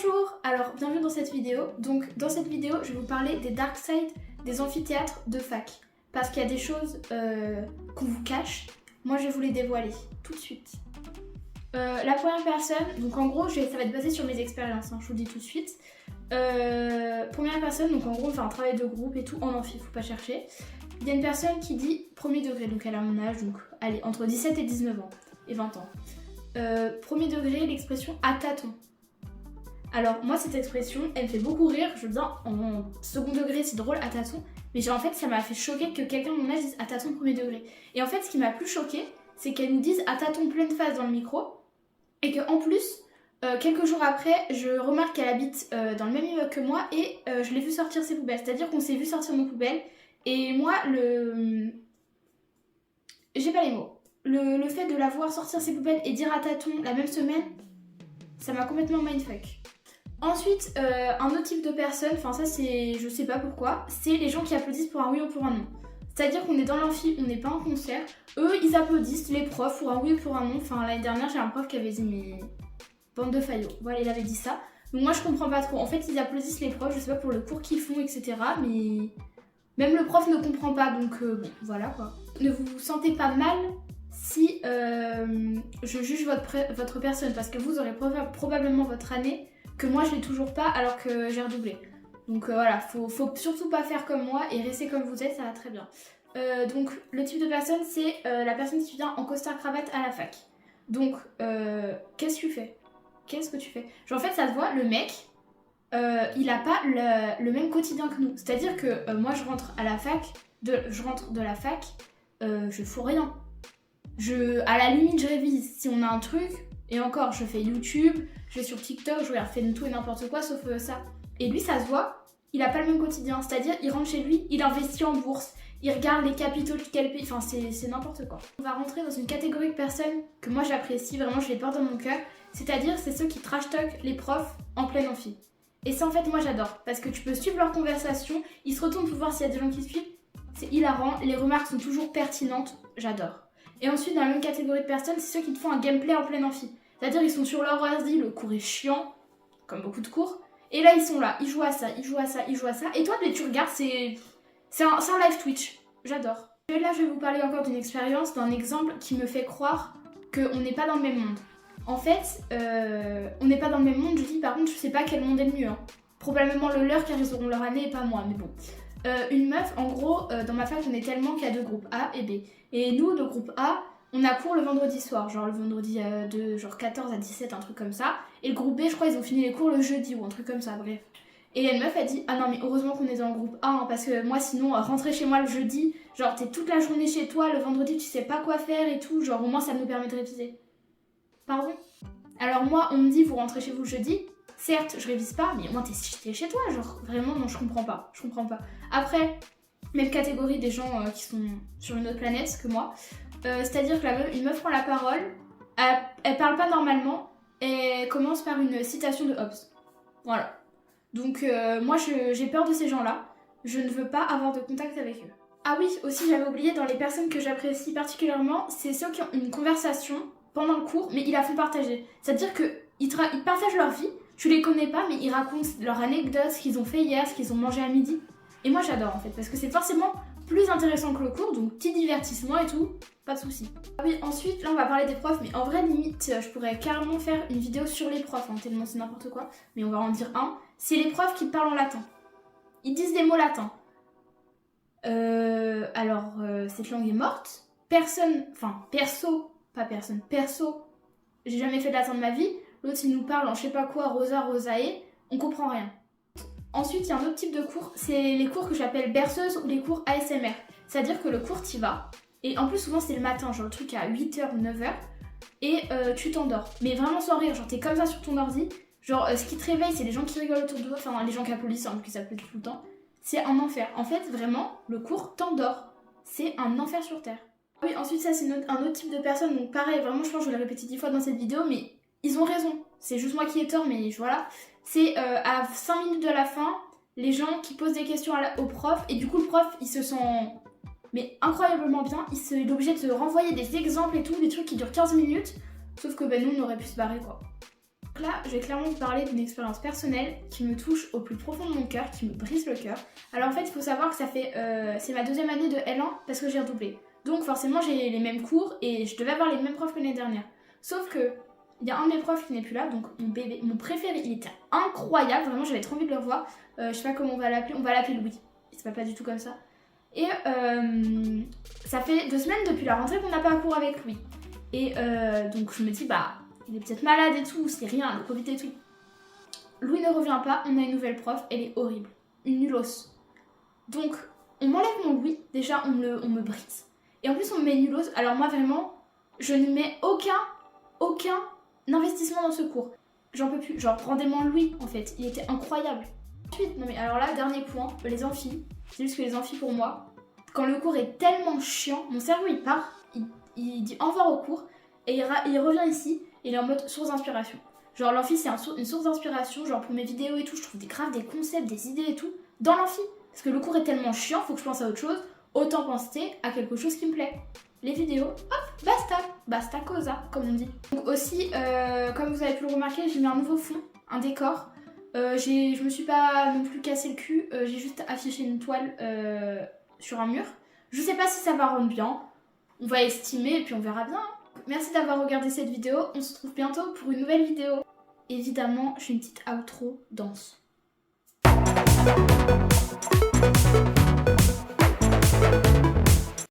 Bonjour, alors bienvenue dans cette vidéo. Donc dans cette vidéo, je vais vous parler des dark side des amphithéâtres de fac. Parce qu'il y a des choses qu'on vous cache. Moi je vais vous les dévoiler tout de suite. La première personne, donc en gros ça va être basé sur mes expériences, hein, je vous le dis tout de suite. Première personne, donc en gros on fait un travail de groupe et tout en amphi, faut pas chercher. Il y a une personne qui dit premier degré, donc elle a mon âge, donc allez, entre 17 et 19 ans et 20 ans. Premier degré, l'expression à tâtons. Alors moi cette expression elle me fait beaucoup rire, je veux dire en second degré c'est drôle à tâtons, mais genre en fait ça m'a fait choquer que quelqu'un de mon âge dise à tâtons premier degré. Et en fait ce qui m'a plus choqué c'est qu'elle nous dise à tâtons pleine face dans le micro et qu'en plus quelques jours après je remarque qu'elle habite dans le même immeuble que moi et je l'ai vu sortir ses poubelles, c'est-à-dire qu'on s'est vu sortir nos poubelles et moi j'ai pas les mots. Le fait de la voir sortir ses poubelles et dire à tâtons la même semaine, ça m'a complètement mindfuck. Ensuite, un autre type de personne, enfin ça c'est, je sais pas pourquoi, c'est les gens qui applaudissent pour un oui ou pour un non. C'est-à-dire qu'on est dans l'amphi, on n'est pas en concert, eux ils applaudissent, les profs, pour un oui ou pour un non. Enfin l'année dernière j'ai un prof qui avait dit mais bande de faillots, voilà il avait dit ça. Donc moi je comprends pas trop, en fait ils applaudissent les profs, je sais pas pour le cours qu'ils font etc. Mais même le prof ne comprend pas donc bon voilà quoi. Ne vous sentez pas mal si je juge votre personne parce que vous aurez probablement votre année que moi je l'ai toujours pas alors que j'ai redoublé. Donc voilà, faut surtout pas faire comme moi et rester comme vous êtes, ça va très bien. Donc le type de personne c'est la personne qui vient en costard cravate à la fac. Donc qu'est-ce que tu fais? Qu'est-ce que tu fais? Genre en fait ça se voit, le mec il a pas le même quotidien que nous. C'est-à-dire que moi je rentre à la fac, je rentre de la fac, je fous rien. À la limite je révise si on a un truc. Et encore, je fais YouTube, je vais sur TikTok, je regarde tout et n'importe quoi sauf ça. Et lui, ça se voit, il a pas le même quotidien. C'est-à-dire, il rentre chez lui, il investit en bourse, il regarde les capitaux de quel pays, enfin c'est n'importe quoi. On va rentrer dans une catégorie de personnes que moi j'apprécie, vraiment je les porte dans mon cœur. C'est-à-dire, c'est ceux qui trash-talk les profs en pleine amphi. Et ça en fait, moi j'adore. Parce que tu peux suivre leur conversation, ils se retournent pour voir s'il y a des gens qui suivent. C'est hilarant, les remarques sont toujours pertinentes, j'adore. Et ensuite, dans la même catégorie de personnes, c'est ceux qui te font un gameplay en pleine amphi. C'est-à-dire ils sont sur leur ordi, le cours est chiant, comme beaucoup de cours. Et là ils sont là, ils jouent à ça, ils jouent à ça, ils jouent à ça. Et toi tu regardes, c'est un live Twitch, j'adore. Et là je vais vous parler encore d'une expérience, d'un exemple qui me fait croire qu'on n'est pas dans le même monde. En fait, on n'est pas dans le même monde, je dis par contre je sais pas quel monde est le mieux. Hein. Probablement le leur car ils auront leur année et pas moi, mais bon. Une meuf, en gros, dans ma fac on est tellement qu'il y a deux groupes A et B. Et nous, le groupe A, on a cours le vendredi soir, genre le vendredi de genre 14 à 17, un truc comme ça. Et le groupe B, je crois, ils ont fini les cours le jeudi ou un truc comme ça, bref. Et une meuf a dit, ah non mais heureusement qu'on est dans le groupe A, hein, parce que moi sinon, rentrer chez moi le jeudi, genre t'es toute la journée chez toi, le vendredi tu sais pas quoi faire et tout, genre au moins ça nous permet de réviser. Pardon? Alors moi, on me dit, vous rentrez chez vous le jeudi, certes, je révise pas, mais au moins t'es chez toi, genre vraiment, non, je comprends pas. Après, même catégorie des gens qui sont sur une autre planète que moi. C'est-à-dire que une meuf prend la parole, elle parle pas normalement, et commence par une citation de Hobbes. Voilà. Donc moi j'ai peur de ces gens-là, je ne veux pas avoir de contact avec eux. Ah oui, aussi j'avais oublié, dans les personnes que j'apprécie particulièrement, c'est ceux qui ont une conversation pendant le cours, mais ils la font partager. C'est-à-dire qu'ils partagent leur vie, tu les connais pas, mais ils racontent leurs anecdotes, ce qu'ils ont fait hier, ce qu'ils ont mangé à midi. Et moi j'adore en fait, parce que c'est forcément plus intéressant que le cours, donc petit divertissement et tout, pas de soucis. Ah oui, ensuite, là on va parler des profs, mais en vrai limite, je pourrais carrément faire une vidéo sur les profs, hein, tellement c'est n'importe quoi, mais on va en dire un. C'est les profs qui parlent en latin. Ils disent des mots latins. Cette langue est morte. Perso, j'ai jamais fait de latin de ma vie. L'autre il nous parle en je sais pas quoi, rosae, on comprend rien. Ensuite, il y a un autre type de cours, c'est les cours que j'appelle berceuse ou les cours ASMR. C'est-à-dire que le cours t'y vas, et en plus souvent c'est le matin, genre le truc à 8h ou 9h, et tu t'endors. Mais vraiment sans rire, genre t'es comme ça sur ton ordi, genre ce qui te réveille c'est les gens qui rigolent autour de toi, enfin les gens qui applaudissent, hein, qui s'applaudissent tout le temps. C'est un enfer. En fait, vraiment, le cours t'endort. C'est un enfer sur Terre. Oui, ensuite ça c'est un autre type de personne, donc pareil, vraiment je pense que je l'ai répété 10 fois dans cette vidéo, mais ils ont raison. C'est juste moi qui ai tort, mais voilà. C'est à 5 minutes de la fin, les gens qui posent des questions au prof, et du coup le prof il se sent incroyablement bien, il est obligé de se renvoyer des exemples et tout, des trucs qui durent 15 minutes, sauf que nous on aurait pu se barrer quoi. là, je vais clairement vous parler d'une expérience personnelle qui me touche au plus profond de mon cœur, qui me brise le cœur. Alors en fait, il faut savoir que ça fait, c'est ma 2e année de L1 parce que j'ai redoublé. Donc forcément, j'ai les mêmes cours et je devais avoir les mêmes profs que l'année dernière. Sauf que il y a un de mes profs qui n'est plus là, donc mon préféré, il était incroyable, vraiment j'avais trop envie de le revoir. Je sais pas comment on va l'appeler Louis, il s'appelle pas du tout comme ça. Et ça fait 2 semaines depuis la rentrée qu'on n'a pas un cours avec lui. Et donc je me dis, bah, il est peut-être malade et tout, c'est rien, le Covid et tout. Louis ne revient pas, on a une nouvelle prof, elle est horrible, une nullos. Donc on m'enlève mon Louis, déjà on me brise. Et en plus on me met une nullos, alors moi vraiment, je ne mets aucun investissement dans ce cours. J'en peux plus, genre rendez-moi Louis en fait, il était incroyable. Ensuite, non mais alors là, dernier point, les amphis. C'est juste que les amphis pour moi, quand le cours est tellement chiant, mon cerveau il part, il dit au revoir au cours et il revient ici et il est en mode source d'inspiration. Genre l'amphi c'est une source d'inspiration, genre pour mes vidéos et tout, je trouve des concepts, des idées et tout dans l'amphi. Parce que le cours est tellement chiant, faut que je pense à autre chose, autant penser à quelque chose qui me plaît. Les vidéos, hop, basta cosa, comme on dit. Donc aussi, comme vous avez pu le remarquer, j'ai mis un nouveau fond, un décor. Je me suis pas non plus cassé le cul, j'ai juste affiché une toile sur un mur. Je sais pas si ça va rendre bien, on va estimer et puis on verra bien. Merci d'avoir regardé cette vidéo, on se retrouve bientôt pour une nouvelle vidéo. Évidemment, je fais une petite outro danse.